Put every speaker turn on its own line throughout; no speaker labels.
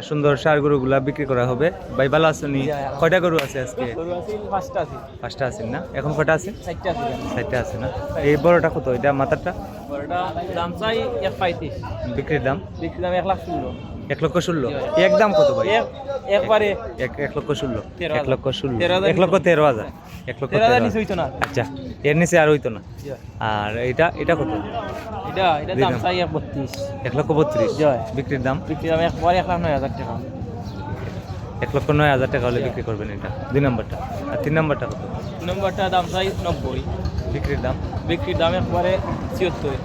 সুন্দর ষাঁড় গরুগুলা বিক্রি করা হবে। ভাই ভালো আছেন? কয়টা গরু আছে আজকে? পাঁচটা আছেন না? এখন কয়টা আছে? চারটা আছে না? এই বড়টা কত? এটা মাথারটা বিক্রির দাম 1,16,000। একদম কত ভাই?
একবারে
1,16,000।
13,000
1,13,000। 1,13,000। আচ্ছা, এর নিচে আর হইতো না। আর এটা কত?
এটা দাম চাই 31।
1,32,000। বিক্রির দাম
একবারে 1,09,000 টাকা।
1,09,000 টাকা হলে বিক্রি করবেন এটা। 2 নম্বরটা। আর 3 নম্বরটা কত?
নম্বরটা দাম চাই 90।
বিক্রির
দাম একবারে 76।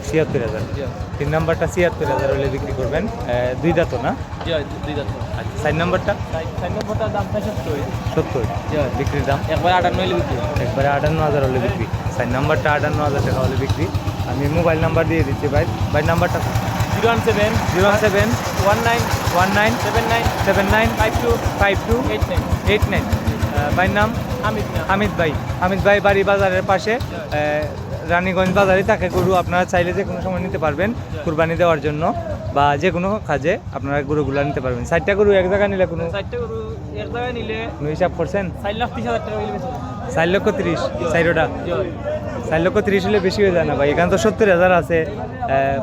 76,000। 3 নম্বরটা 76,000 হলে বিক্রি করবেন। 2 দাঁত না?
দুই দাঁত।
আচ্ছা, 4 নম্বরটা?
4 নম্বরটা দাম চাই 70।
70। বিক্রির দাম
একবারে 58 হলে বিক্রি।
একবারে 58,000 হলে বিক্রি। 4 নম্বরটা 58,000 টাকা হলে বিক্রি। আমি মোবাইল নাম্বার দিয়ে দিচ্ছি ভাই। ভাই নাম্বারটা
017
017
19
19
79
79
52
52
89।
89। ভাইয়ের নাম? হামিদ ভাই। হামিদ ভাই বাড়ি বাজারের পাশে, রানীগঞ্জ বাজারে থাকে গরু। আপনারা চাইলে যে কোনো সময় নিতে পারবেন কুরবানি দেওয়ার জন্য, বা যে কোনো কাজে আপনারা গরুগুলো নিতে পারবেন। 4টা গরু এক জায়গায় নিলে কোনো
4টা গরু এক জায়গায় নিলে
হিসাব করছেন?
4,30,000 টাকা হইলে বেশি।
4,30,000। 4টা 4,30,000 হলে বেশি হয়ে যায় না ভাই? এখানে তো 70,000 আছে,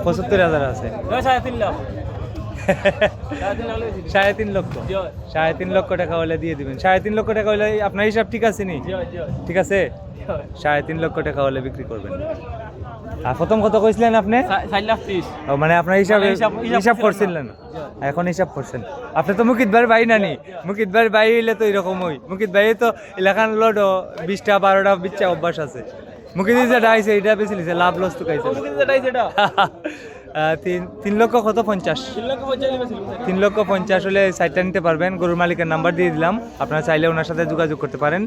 75,000 আছে।
3.5 লাখ।
3.5 লক্ষ। 3.5 লক্ষ টাকা হলে দিয়ে দিবেন। 3.5 লক্ষ টাকা হলে আপনার হিসাব ঠিক আছে নি? ঠিক আছে। 3.5 লক্ষ টাকা হলে বিক্রি করবেন। আর প্রথম কত কইছিলেন আপনি?
4,30,000।
মানে আপনার হিসাব করছিলেন না? এখন হিসাব করছেন। আপনি তো মুকিত ভাইয়ের ভাই নানি? মুকিত ভাইয়ের ভাই হইলে তো এরকম হই। মুকিত ভাই তো এলাকার লোড 20টা 12টা বিচ্ছা অভ্যাস আছে। মুকিত যেটা আইছে এটা বেশি লিছে, লাভ লস তো খাইছে। 3 লক্ষ কত? 50। 3 লক্ষ 50 হলে 4টা নিতে পারবেন। গরুর মালিকের নাম্বার দিয়ে দিলাম, আপনারা চাইলে ওনার সাথে যোগাযোগ করতে পারেন।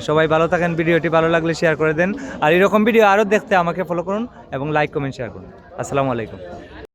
সবাই ভালো থাকেন। ভিডিওটি ভালো লাগলে শেয়ার করে দেন। আর এরকম ভিডিও আরও দেখতে আমাকে ফলো করুন এবং লাইক কমেন্ট শেয়ার করুন। আসসালামু আলাইকুম।